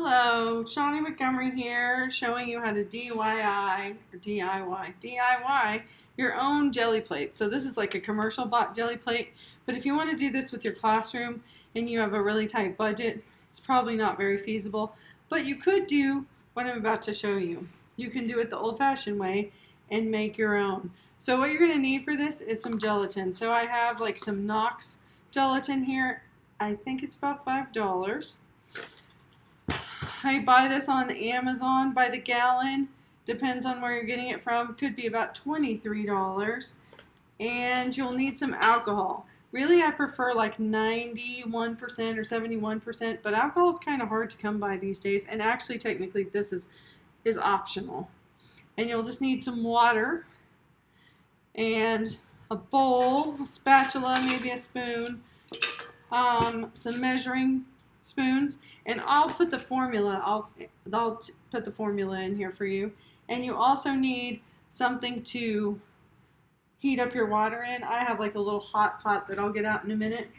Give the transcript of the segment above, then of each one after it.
Hello, Shawnee Montgomery here, showing you how to DIY your own jelly plate. So this is like a commercial bought jelly plate, but if you want to do this with your classroom and you have a really tight budget, it's probably not very feasible, but you could do what I'm about to show you. You can do it the old-fashioned way and make your own. So what you're going to need for this is some gelatin. So I have like some Knox gelatin here. I think it's about $5. I buy this on Amazon by the gallon. Depends on where you're getting it from. Could be about $23. And you'll need some alcohol. Really, I prefer like 91% or 71%, but alcohol is kind of hard to come by these days. And actually, technically, this is optional. And you'll just need some water and a bowl, a spatula, maybe a spoon, some measuring spoons, and I'll put the formula. I'll put the formula in here for you. And you also need something to heat up your water in. I have like a little hot pot that I'll get out in a minute.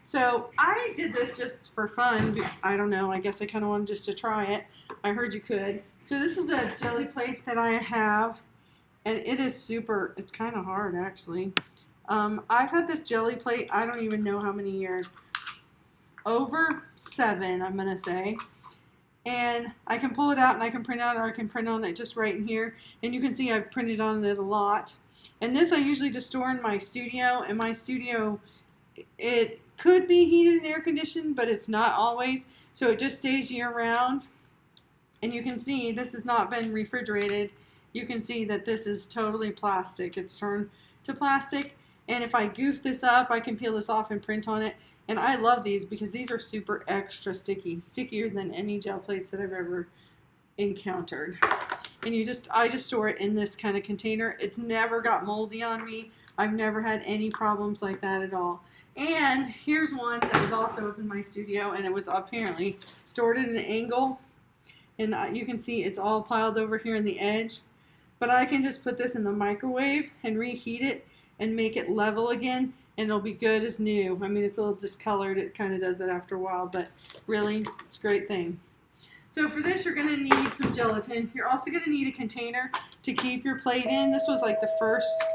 So I did this just for fun. I don't know. I guess I kind of wanted just to try it. I heard you could. So this is a jelly plate that I have, and it is super. It's kind of hard actually. I've had this jelly plate. I don't even know how many years. Over 7, I'm going to say. And I can pull it out and I can print out, or I can print on it just right in here. And you can see I've printed on it a lot. And this I usually just store in my studio. And my studio, it could be heated and air conditioned, but it's not always. So it just stays year round. And you can see this has not been refrigerated. You can see that this is totally plastic. It's turned to plastic. And if I goof this up, I can peel this off and print on it. And I love these because these are super extra sticky, stickier than any gel plates that I've ever encountered. And I just store it in this kind of container. It's never got moldy on me. I've never had any problems like that at all. And here's one that was also up in my studio, and it was apparently stored at an angle. And you can see it's all piled over here in the edge. But I can just put this in the microwave and reheat it and make it level again, and it'll be good as new. I mean, it's a little discolored. It kind of does that after a while, but really, it's a great thing. So for this, you're going to need some gelatin. You're also going to need a container to keep your plate in. This was like the first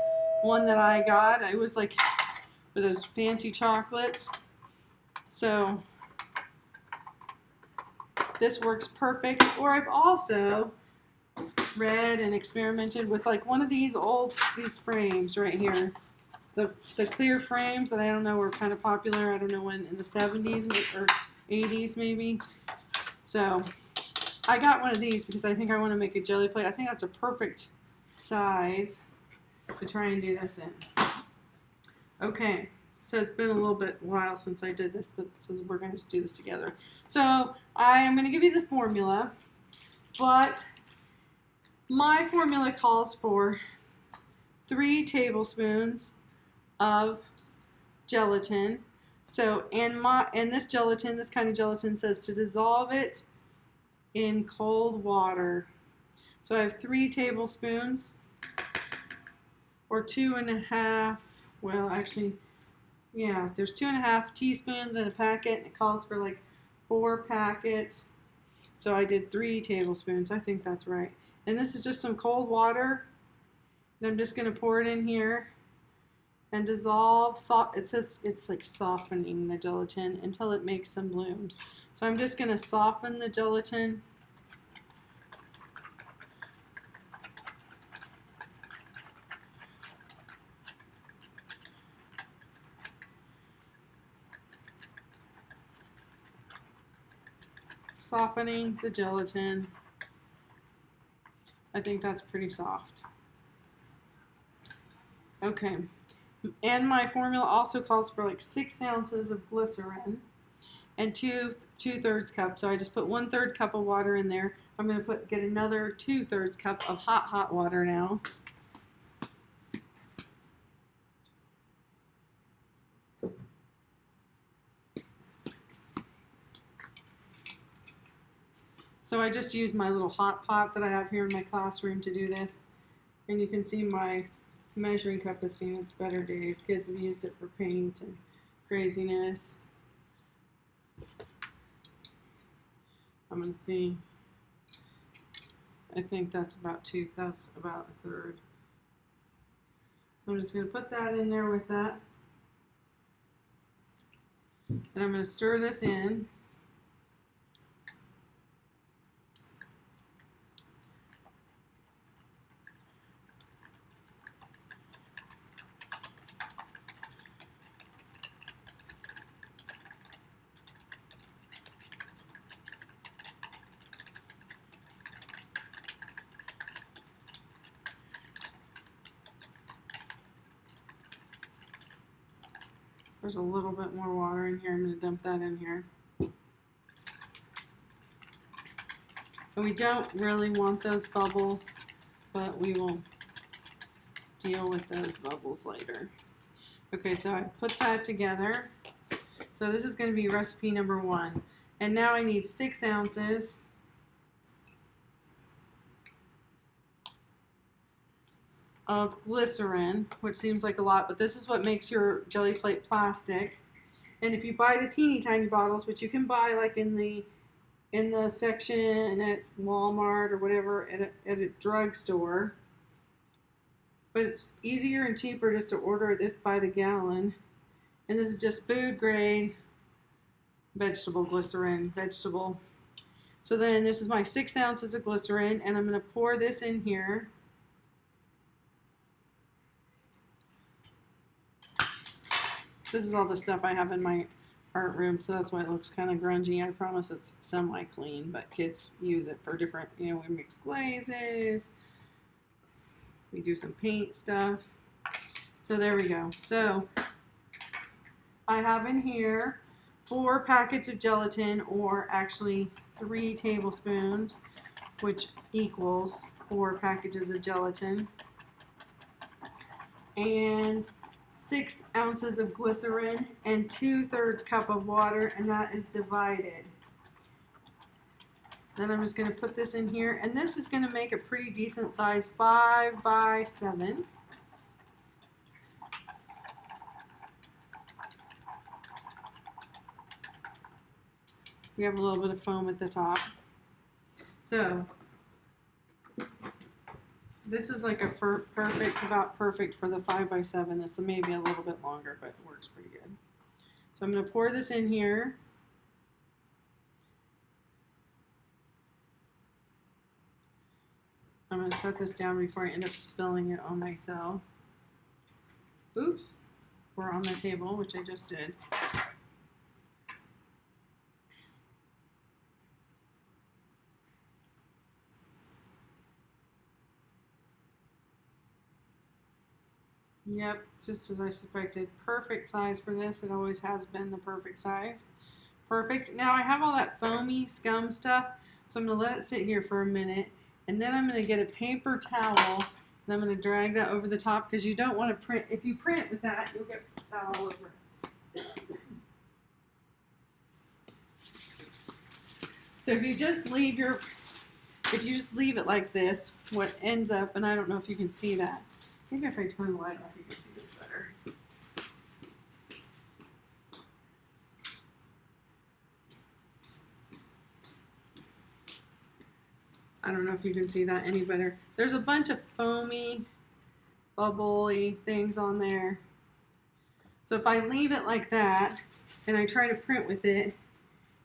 one that I got. It was like for those fancy chocolates. So this works perfect. Or I've also read and experimented with like one of these frames right here. The clear frames that I don't know were kind of popular. I don't know when, in the 70s or 80s maybe. So I got one of these because I think I want to make a jelly plate. I think that's a perfect size to try and do this in. Okay, so it's been a little bit while since I did this, but since we're going to do this together. So I am going to give you the formula, but my formula calls for 3 tablespoons of gelatin. So, and this gelatin, this kind of gelatin says to dissolve it in cold water. So I have 3 tablespoons, or 2.5. Well, actually, yeah, there's 2.5 teaspoons in a packet, and it calls for like 4 packets. So I did 3 tablespoons. I think that's right. And this is just some cold water. And I'm just going to pour it in here and dissolve. It says it's like softening the gelatin until it makes some blooms. So I'm just going to soften the gelatin. Softening the gelatin. I think that's pretty soft. Okay. And my formula also calls for like 6 ounces of glycerin and 2/3 cup. So I just put 1/3 cup of water in there. I'm going to get another 2/3 cup of hot water now. So I just used my little hot pot that I have here in my classroom to do this. And you can see my measuring cup has seen its better days. Kids have used it for paint and craziness. I'm going to see. I think that's about that's about a third. So I'm just going to put that in there with that. And I'm going to stir this in. There's a little bit more water in here. I'm going to dump that in here. And we don't really want those bubbles, but we will deal with those bubbles later. Okay, so I put that together. So this is going to be recipe number 1. And now I need 6 ounces of glycerin, which seems like a lot, but this is what makes your jelly plate plastic. And if you buy the teeny tiny bottles, which you can buy like in the section at Walmart or whatever at a drugstore, but it's easier and cheaper just to order this by the gallon. And this is just food grade vegetable glycerin, vegetable. So then this is my 6 ounces of glycerin, and I'm going to pour this in here. This is all the stuff I have in my art room, so that's why it looks kind of grungy. I promise it's semi-clean, but kids use it for different, we mix glazes, we do some paint stuff. So there we go. So I have in here 4 packets of gelatin, or actually 3 tablespoons, which equals 4 packages of gelatin, and 6 ounces of glycerin and 2/3 cup of water, and that is divided. Then I'm just going to put this in here, and this is going to make a pretty decent size 5 by 7. We have a little bit of foam at the top. So this is like a perfect, about perfect for the 5 by 7. This is maybe a little bit longer, but it works pretty good. So I'm going to pour this in here. I'm going to set this down before I end up spilling it on myself. Oops, or on the table, which I just did. Yep, just as I suspected. Perfect size for this. It always has been the perfect size. Perfect. Now I have all that foamy scum stuff, so I'm going to let it sit here for a minute. And then I'm going to get a paper towel, and I'm going to drag that over the top, because you don't want to print. If you print with that, you'll get that all over. So if you just leave it like this, what ends up, and I don't know if you can see that. Maybe if I turn the light off, you can see this better. I don't know if you can see that any better. There's a bunch of foamy, bubbly things on there. So if I leave it like that, and I try to print with it,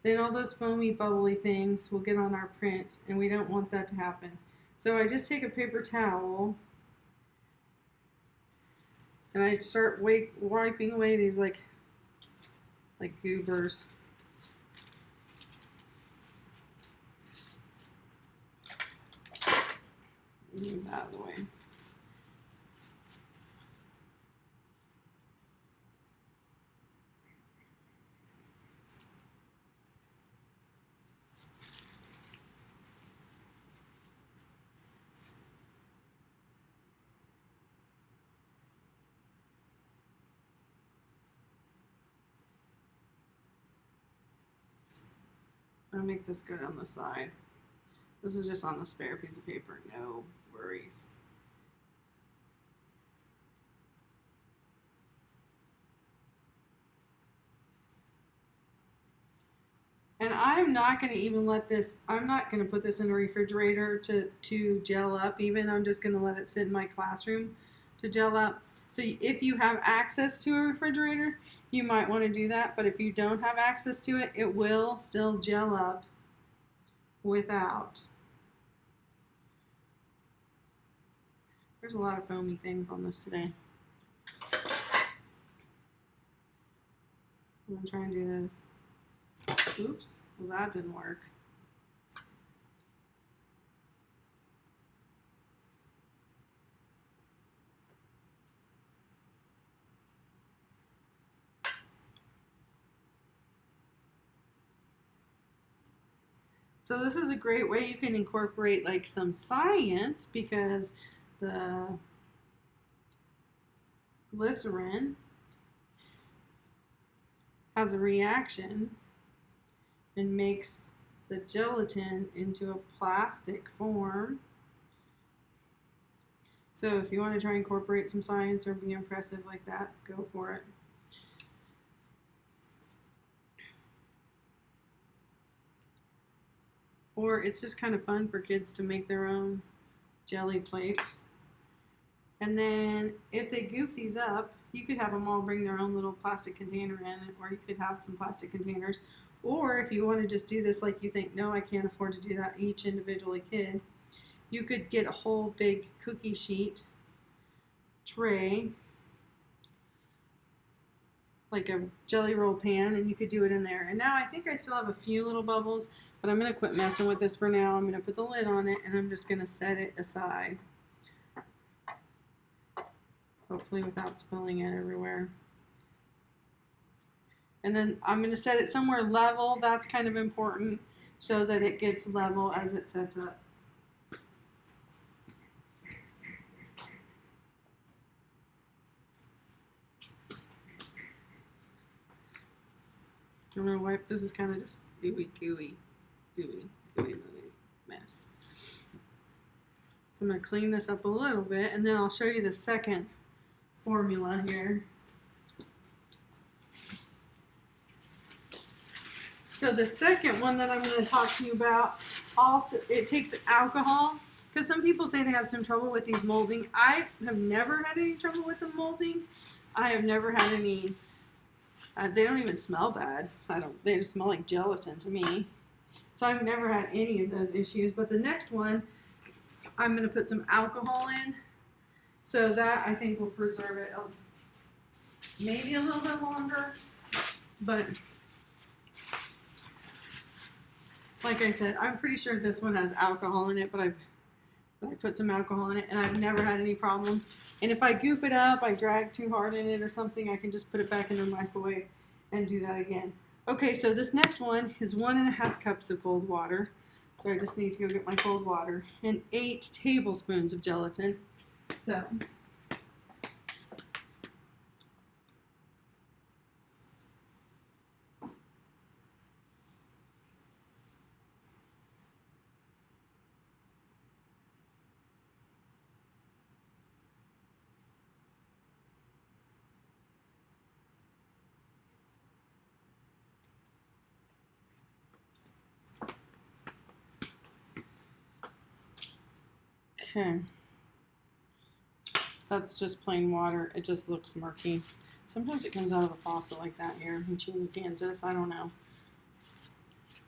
then all those foamy, bubbly things will get on our print, and we don't want that to happen. So I just take a paper towel, and I start wiping away these like goobers. Move that out of the way. I'm gonna make this good on the side. This is just on the spare piece of paper, no worries. And I'm not going to even let this, I'm not going to put this in a refrigerator to gel up even. I'm just going to let it sit in my classroom to gel up. So if you have access to a refrigerator, you might want to do that. But if you don't have access to it, it will still gel up without. There's a lot of foamy things on this today. I'm going to try and do this. Oops, well that didn't work. So this is a great way you can incorporate like some science, because the glycerin has a reaction and makes the gelatin into a plastic form. So if you want to try and incorporate some science or be impressive like that, go for it. Or it's just kind of fun for kids to make their own jelly plates. And then if they goof these up, you could have them all bring their own little plastic container in, or you could have some plastic containers. Or if you want to just do this like you think, no, I can't afford to do that each individually kid, you could get a whole big cookie sheet tray, like a jelly roll pan, and you could do it in there. And now I think I still have a few little bubbles, but I'm going to quit messing with this for now. I'm going to put the lid on it, and I'm just going to set it aside. Hopefully without spilling it everywhere. And then I'm going to set it somewhere level. That's kind of important, so that it gets level as it sets up. I'm going to wipe. This is kind of just gooey mess. So I'm going to clean this up a little bit, and then I'll show you the second formula here. So the second one that I'm going to talk to you about, also it takes alcohol, because some people say they have some trouble with these molding. I have never had any trouble with the molding. I have never had any. They don't even smell bad. They just smell like gelatin to me. So I've never had any of those issues. But the next one, I'm going to put some alcohol in. So that I think will preserve it maybe a little bit longer. But like I said, I'm pretty sure this one has alcohol in it, but I put some alcohol in it, and I've never had any problems. And if I goof it up, I drag too hard in it or something, I can just put it back in the microwave and do that again. Okay, so this next one is 1.5 cups of cold water. So I just need to go get my cold water, and 8 tablespoons of gelatin. So okay, that's just plain water. It just looks murky. Sometimes it comes out of a faucet like that here in Cheney, Kansas. I don't know.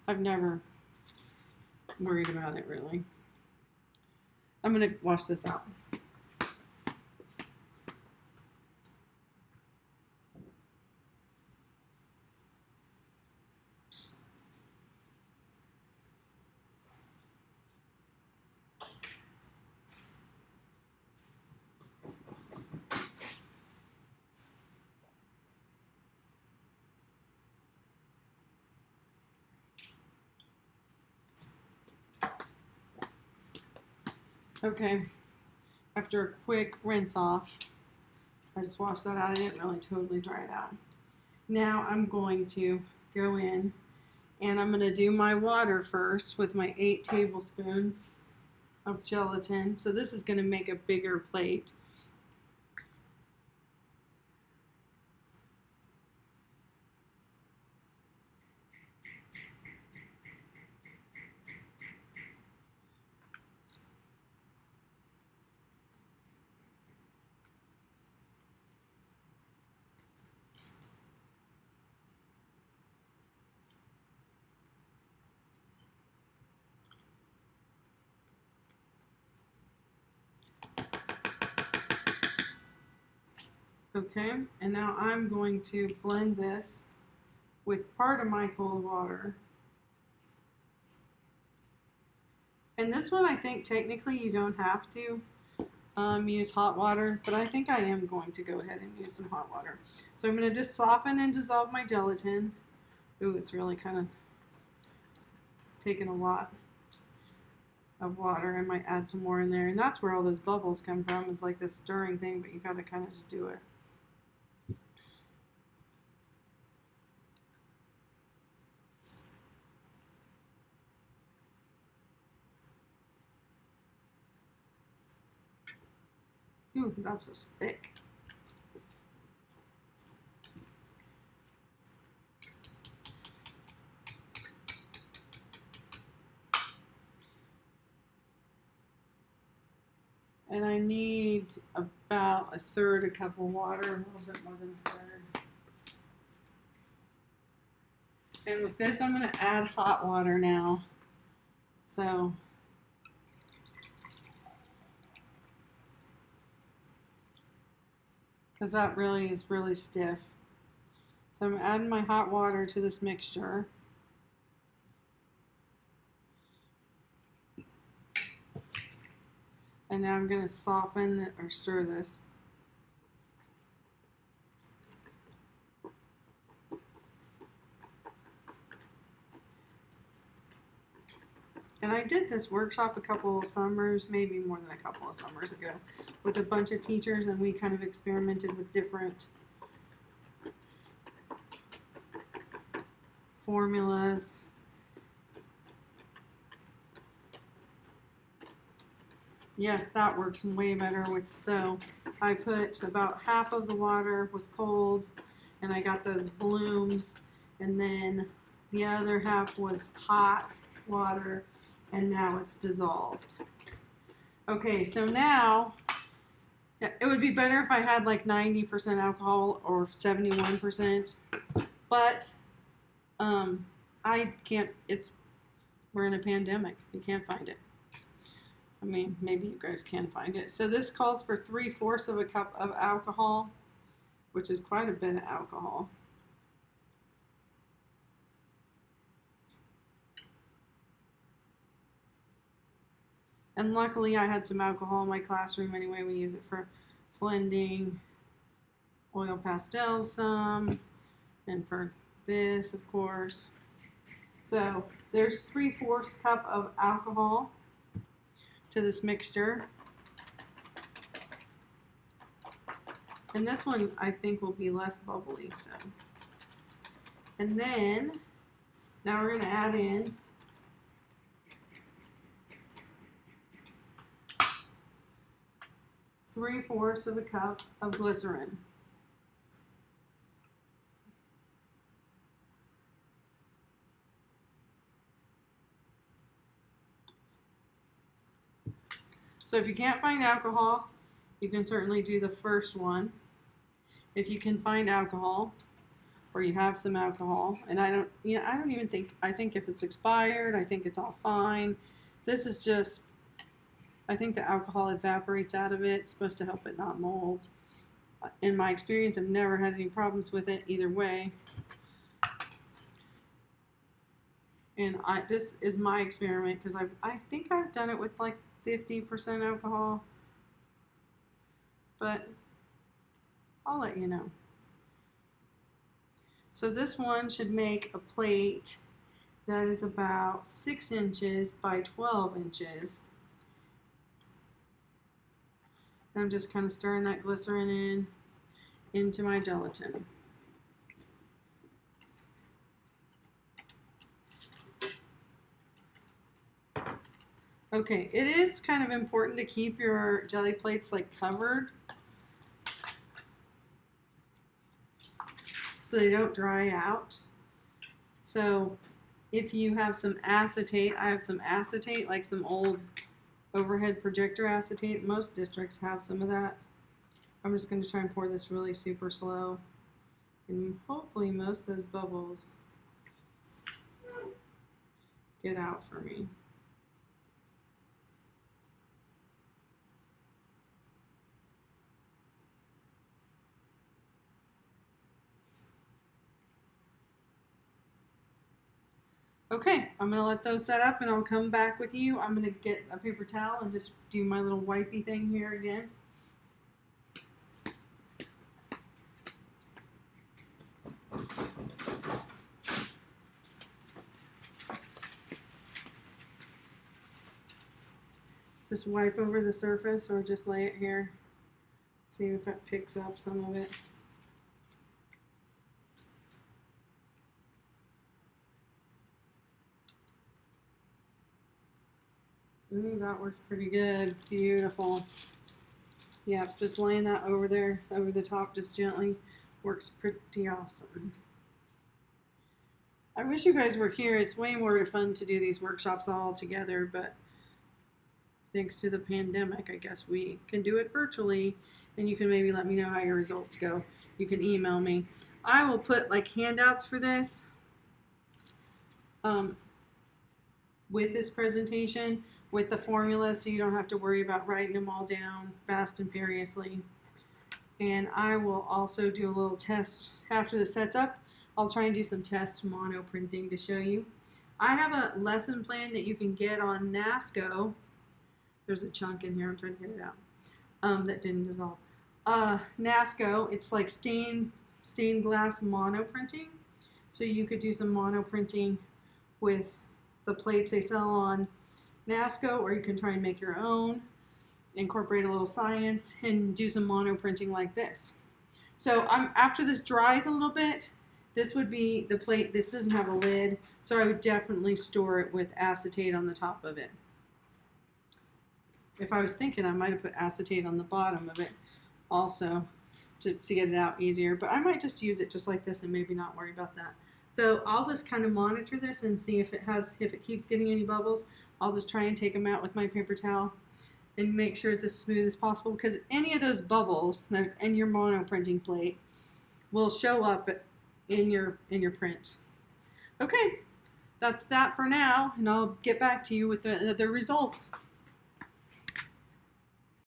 I've never worried about it really. I'm going to wash this out. Okay, after a quick rinse off, I just washed that out. I didn't really totally dry it out. Now I'm going to go in, and I'm going to do my water first with my 8 tablespoons of gelatin. So this is going to make a bigger plate. Okay, and now I'm going to blend this with part of my cold water. And this one, I think technically you don't have to use hot water, but I think I am going to go ahead and use some hot water. So I'm going to just soften and dissolve my gelatin. Ooh, it's really kind of taking a lot of water. I might add some more in there, and that's where all those bubbles come from, is like this stirring thing, but you got to kind of just do it. Ooh, that's just thick. And I need about a third a cup of water, a little bit more than a third. And with this, I'm going to add hot water now. So because that really is really stiff. So I'm adding my hot water to this mixture. And now I'm going to soften or stir this. And I did this workshop a couple of summers, maybe more than a couple of summers ago, with a bunch of teachers, and we kind of experimented with different formulas. Yes, that works way better with, so I put about half of the water was cold, and I got those blooms, and then the other half was hot water, and now it's dissolved. Okay, so now it would be better if I had like 90% alcohol or 71%, but I can't, we're in a pandemic, you can't find it. I mean, maybe you guys can find it. So this calls for 3/4 of a cup of alcohol, which is quite a bit of alcohol. And luckily I had some alcohol in my classroom anyway. We use it for blending oil pastels some, and for this, of course. So there's 3/4 cup of alcohol to this mixture. And this one I think will be less bubbly. So, and then now we're going to add in three-fourths of a cup of glycerin. So if you can't find alcohol, you can certainly do the first one. If you can find alcohol, or you have some alcohol, and I don't even think, I think if it's expired, I think it's all fine. This is just, I think the alcohol evaporates out of it. It's supposed to help it not mold. In my experience, I've never had any problems with it either way. And this is my experiment, because I think I've done it with like 50% alcohol, but I'll let you know. So this one should make a plate that is about 6 inches by 12 inches. And I'm just kind of stirring that glycerin into my gelatin. Okay, it is kind of important to keep your jelly plates like covered so they don't dry out. So if you have some acetate, I have some acetate, like some old overhead projector acetate. Most districts have some of that. I'm just going to try and pour this really super slow, and hopefully most of those bubbles get out for me. Okay, I'm going to let those set up and I'll come back with you. I'm going to get a paper towel and just do my little wipey thing here again. Just wipe over the surface or just lay it here. See if it picks up some of it. Ooh, that works pretty good. Beautiful. Yeah, just laying that over there, over the top, just gently, works pretty awesome. I wish you guys were here. It's way more fun to do these workshops all together, but thanks to the pandemic, I guess we can do it virtually, and you can maybe let me know how your results go. You can email me. I will put like handouts for this with this presentation, with the formula, so you don't have to worry about writing them all down fast and furiously. And I will also do a little test after the set's up. I'll try and do some test mono printing to show you. I have a lesson plan that you can get on NASCO. There's a chunk in here, I'm trying to get it out, that didn't dissolve. NASCO, it's like stained glass mono printing. So you could do some mono printing with the plates they sell on NASCO, or you can try and make your own, incorporate a little science, and do some mono printing like this. So after this dries a little bit, this would be the plate. This doesn't have a lid, so I would definitely store it with acetate on the top of it. If I was thinking, I might have put acetate on the bottom of it also to get it out easier, but I might just use it just like this and maybe not worry about that. So I'll just kind of monitor this and see if it keeps getting any bubbles. I'll just try and take them out with my paper towel and make sure it's as smooth as possible, because any of those bubbles in your mono printing plate will show up in your print. Okay, that's that for now, and I'll get back to you with the results.